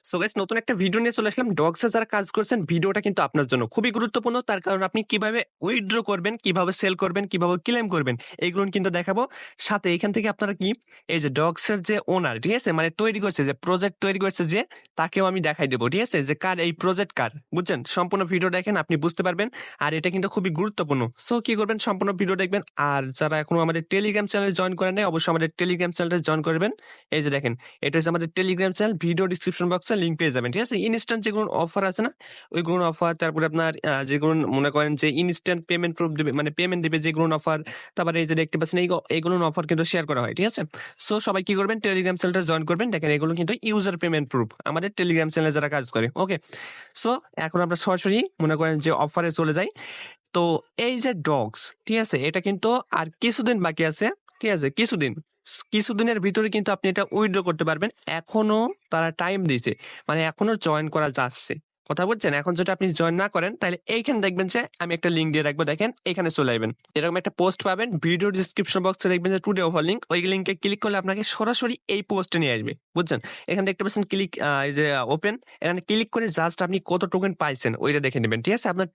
So guys নতুন একটা video নিয়ে চলে আসলাম। ডগসে যারা কাজ করছেন ভিডিওটা কিন্তু আপনার জন্য খুবই গুরুত্বপূর্ণ। তার কারণ আপনি কিভাবে উইথড্র করবেন, কিভাবে সেল করবেন, কিভাবে ক্লেম করবেন এইগুলো কিন্তু দেখাবো। সাথে এখান থেকে আপনারা কি এই যে ডগসের যে ওনার, ঠিক আছে, মানে তৈরি করছে, যে প্রজেক্ট তৈরি করছে, যে তাকেও আমি দেখাই দেবো, ঠিক আছে, যে কার এই প্রজেক্ট কার, বুঝছেন? সম্পূর্ণ ভিডিও দেখেন, আপনি বুঝতে পারবেন। আর এটা কিন্তু খুবই গুরুত্বপূর্ণ। সো কি করবেন, সম্পূর্ণ ভিডিও দেখবেন। আর যারা এখনো আমাদের টেলিগ্রাম চ্যানেলে জয়েন করেন নাই, অবশ্যই আমাদের টেলিগ্রাম চ্যানেলে জয়েন করবেন। এই যে দেখেন, এটা হচ্ছে আমাদের টেলিগ্রাম চ্যানেল, ভিডিও ডিসক্রিপশন বক্সে লিংক পেয়ে যাবেন, ঠিক আছে। ইনস্ট্যান্ট যেগুলো অফার আছে না, ওইগুলো অফার, তারপরে আপনার যেগুলো মনে করেন যে ইনস্ট্যান্ট পেমেন্ট প্রুফ দিবে, মানে পেমেন্ট দিবে যেগুলো অফার, তারপরে এই যে দেখতে পাচ্ছেন এইগুলো অফার কিন্তু শেয়ার করা হয়, ঠিক আছে। সো সবাই কি করবেন, টেলিগ্রাম চ্যানেলটা জয়েন করবেন। দেখেন এগুলো কিন্তু ইউজার পেমেন্ট প্রুফ আমাদের টেলিগ্রাম চ্যানেলে যারা কাজ করে। ওকে, সো এখন আমরা সরাসরি মনে করেন যে অফারে চলে যাই। তো এই যে ডগস, ঠিক আছে, এটা কিন্তু আর কিছুদিন বাকি আছে, ঠিক আছে, কিছুদিনের ভিতরে কিন্তু আপনি এটা উইথড্র করতে পারবেন। এখনো তারা টাইম দিয়েছে, মানে এখনো জয়েন করা যাচ্ছে, কথা বলছেন। এখন যদি আপনি জয়েন না করেন, তাহলে এইখানে দেখবেন যে আমি একটা লিঙ্ক দিয়ে রাখবো, দেখেন এখানে চলে আসবেন, এরকম একটা পোস্ট পাবেন, ভিডিও ডিসক্রিপশন বক্সে দেখবেন যে টুডে অফার লিঙ্ক, ওই লিঙ্কে ক্লিক করলে আপনাকে সরাসরি এই পোস্টে নিয়ে আসবে, বুঝছেন। এখানে দেখতে পাচ্ছেন ক্লিক, এই যে ওপেন, এখানে ক্লিক করে জাস্ট আপনি কত টোকেন পাইছেন ওইটা দেখে নেবেন, ঠিক আছে। আপনার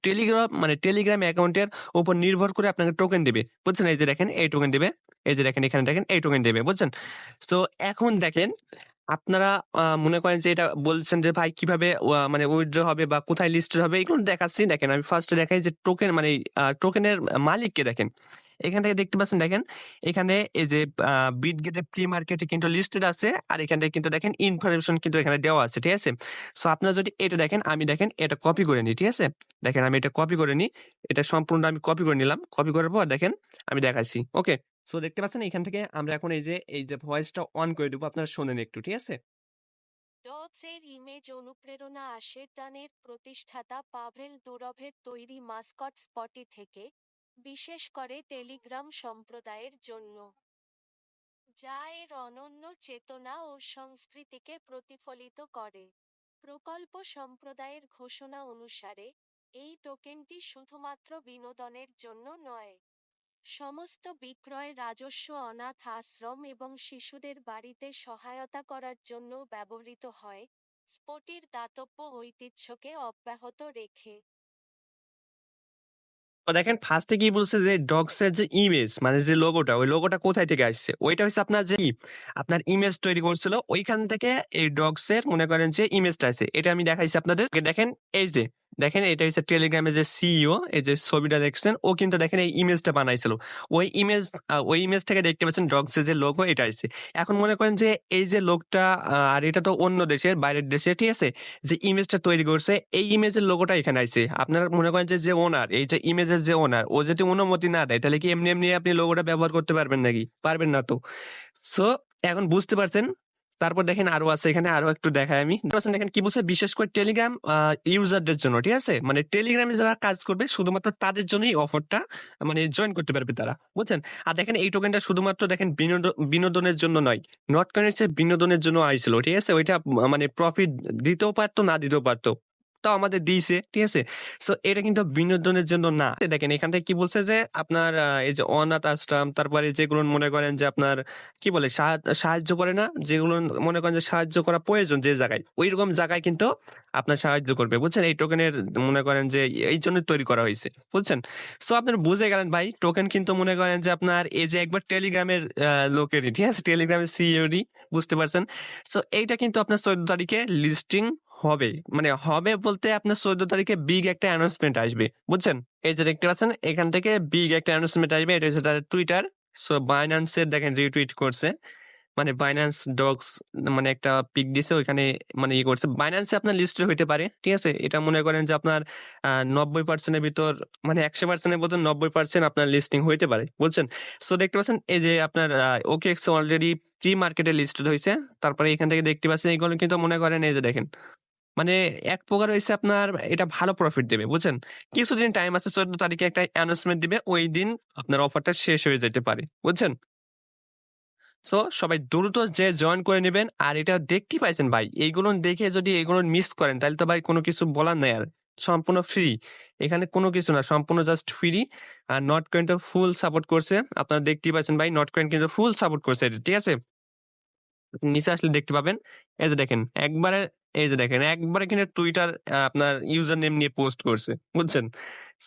টেলিগ্রাম অ্যাকাউন্টের উপর নির্ভর করে আপনাকে টোকেন দিবে, বুঝছেন। এই যে দেখেন এই টোকেন দিবে, এই যে দেখেন এখানে দেখেন এই টোকেন দেবে, বুঝছেন। তো এখন দেখেন আপনারা মনে করেন যে এটা বলছেন যে ভাই কিভাবে মানে উইথড্র হবে বা কোথায় লিস্টেড হবে, এগুলো দেখাচ্ছি। দেখেন আমি ফার্স্টে দেখাই যে টোকেন, মানে টোকেনের মালিককে দেখেন, এখান থেকে দেখতে পাচ্ছেন, দেখেন এখানে এই যে বিটগেটের প্রি মার্কেটে কিন্তু লিস্টেড আছে, আর এখান থেকে কিন্তু দেখেন ইনফরমেশন কিন্তু এখানে দেওয়া আছে, ঠিক আছে। সো আপনারা যদি এটা দেখেন, আমি দেখেন এটা কপি করে নিই, ঠিক আছে। দেখেন আমি এটা কপি করে নিই, এটা সম্পূর্ণ আমি কপি করে নিলাম। কপি করার পর দেখেন আমি দেখাচ্ছি। ওকে, সো দেখতে পাচ্ছেন এখান থেকে আমরা এখন এই যে ভয়েসটা অন করে দেবো, আপনারা শোনেন একটু, ঠিক আছে। ডগস এর ইমেজ অনুপ্রেরণা আসে টানের প্রতিষ্ঠাতা পাভেল দুরভের তৈরি মাস্কট স্পটি থেকে, বিশেষ করে টেলিগ্রাম সম্প্রদায়ের জন্য, যা এর অনন্য চেতনা ও সংস্কৃতিকে প্রতিফলিত করে। প্রকল্প সম্প্রদায়ের ঘোষণা অনুসারে, এই টোকেনটি শুধুমাত্র বিনোদনের জন্য নয়, সমস্ত বিক্রয় রাজস্ব অনাথ আশ্রম এবং শিশুদের বাড়িতে সহায়তা করার জন্য ব্যবহৃত হয়, স্পটির দাতব্য ঐতিহ্যকে অব্যাহত রেখে। তো দেখেন ফার্স্টে কি বলছে যে ডগস এর যে ইমেজ, মানে যে লোগোটা, ওই লোগোটা কোথায় থেকে আসছে, ওইটা হচ্ছে আপনার যে আপনার ইমেজ তৈরি করছিল, ওইখান থেকে এই ডগস এর মনে করেন যে ইমেজটা আছে। এটা আমি দেখাইছি আপনাদের, দেখেন এই যে দেখেন এটা হচ্ছে টেলিগ্রামের যে সিইও, এই যে ছবিটা দেখছেন, ও কিন্তু দেখেন এই ইমেজটা বানাইছিল। ওই ইমেজ থেকে দেখতে পাচ্ছেন ডগস এর যে লোগো এটা আসছে। এখন মনে করেন যে এই যে লোকটা, আর এটা তো অন্য দেশের, বাইরের দেশে, ঠিক আছে, যে ইমেজটা তৈরি করছে, এই ইমেজের লোগোটা এখানে আইছে। আপনারা মনে করেন যে ওনার, এই যে ইমেজের যে ওনার, ও যদি অনুমতি না দেয়, তাহলে কি এমনি এমনি আপনি লোগোটা ব্যবহার করতে পারবেন নাকি? পারবেন না তো। সো এখন বুঝতে পারছেন। তারপর দেখেন আরো আছে, এখানে আরো একটু দেখাই আমি। দেখেন কি বলছে, বিশেষ করে টেলিগ্রাম ইউজারদের জন্য, ঠিক আছে, মানে টেলিগ্রামে যারা কাজ করবে শুধুমাত্র তাদের জন্যই অফারটা, মানে জয়েন করতে পারবে তারা, বুঝছেন। আর দেখেন এই টোকেনটা শুধুমাত্র দেখেন বিনোদনের জন্য নয়, নট কয়েন হচ্ছে বিনোদনের জন্য আইছিল, ঠিক আছে। ওইটা মানে প্রফিট দিতেও পারতো, না দিতেও পারতো, তাও আমাদের দিয়েছে, ঠিক আছে। সো এটা কিন্তু বিনোদনের জন্য না। দেখেন এখান থেকে কি বলছে যে আপনার এই যে অনাথ আশ্রম, তারপরে যেগুলো মনে করেন যে আপনার কি বলে সাহায্য করে না, যেগুলো মনে করেন যে সাহায্য করা প্রয়োজন যে জায়গায়, ওই রকম জায়গায় কিন্তু আপনার সাহায্য করবে, বুঝছেন। এই টোকেনের মনে করেন যে এই জন্য তৈরি করা হয়েছে, বুঝছেন। সো আপনারা বুঝে গেলেন ভাই, টোকেন কিন্তু মনে করেন যে আপনার এই যে একবার টেলিগ্রামের লোকেরই, ঠিক আছে, টেলিগ্রামের সিইওরই, বুঝতে পারছেন। সো এইটা কিন্তু আপনার 14 তারিখে লিস্টিং হবে, মানে হবে বলতে আপনার 14 তারিখে বিগ একটা অ্যানাউন্সমেন্ট আসবে, বুঝছেন। এই যে দেখতে পাচ্ছেন এখান থেকে বিগ একটা অ্যানাউন্সমেন্ট আসবে, এটা হচ্ছে তাদের টুইটার। সো বাইন্যান্সের দেখেন রিটুইট করছে, মানে বাইন্যান্স ডগস, মানে একটা পিক দিছে ওইখানে, মানে করছে বাইন্যান্সে আপনার লিস্টেড হইতে পারে, ঠিক আছে। এটা মনে করেন যে আপনার 90%-এর ভিতর, মানে 100%-এর মধ্যে 90% আপনার লিস্টিং হইতে পারে, বুঝছেন। সো দেখতে পাচ্ছেন এই যে আপনার OKX অলরেডি প্রি মার্কেটে লিস্টেড হয়েছে। তারপরে এখান থেকে দেখতে পাচ্ছেন এইগুলো কিন্তু মনে করেন এই যে দেখেন, মানে এক প্রকার হইছে আপনার এটা ভালো প্রফিট দেবে, বুঝছেন। কিছুদিন টাইম আছে, 14 তারিখে একটা অ্যানাউন্সমেন্ট দিবে, ওই দিন আপনার অফারটা শেষ হয়ে যেতে পারে, বুঝছেন। সো সবাই দ্রুত যে জয়েন করে নেবেন। আর এটা দেখতেই পাইছেন ভাই, এইগুলো দেখে যদি এইগুলো মিস করেন, তাহলে তো ভাই কোনো কিছু বলার নাই আর। সম্পূর্ণ ফ্রি, এখানে কোনো কিছু না, সম্পূর্ণ just free. Are not coin তো ফুল সাপোর্ট করছে, আপনারা দেখতেই পাচ্ছেন ভাই, নট কয়েন কিন্তু ফুল সাপোর্ট করছে এটা, ঠিক আছে। আপনি নিচে আসলে দেখতে পাবেন, এই যে দেখেন একবারে এই যে দেখেন একবারে এখানে টুইটার আপনার ইউজার নেম নিয়ে পোস্ট করছে। বুঝছেন?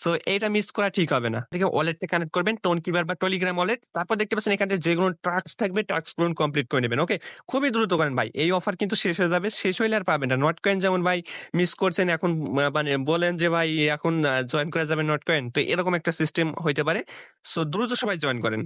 সো এইটা মিস করা ঠিক হবে না। দেখে ওয়ালেটটা কানেক্ট করবেন টোন কিপার বা টেলিগ্রাম ওয়ালেট। তারপর দেখতে পাচ্ছেন এখানে যেগুলো টাস্ক থাকবে টাস্ক গুলো কমপ্লিট করে নেবেন। ওকে? খুবই দ্রুত করেন ভাই। এই অফার কিন্তু শেষ হয়ে যাবে। শেষ হইলে আর পাবেন না। নটকয়েন যেমন ভাই মিস করছেন এখন মানে বলেন যে ভাই এখন জয়েন করা যাবে নটকয়েন। তো এরকম একটা সিস্টেম হইতে পারে। সো দ্রুত সবাই জয়েন করেন।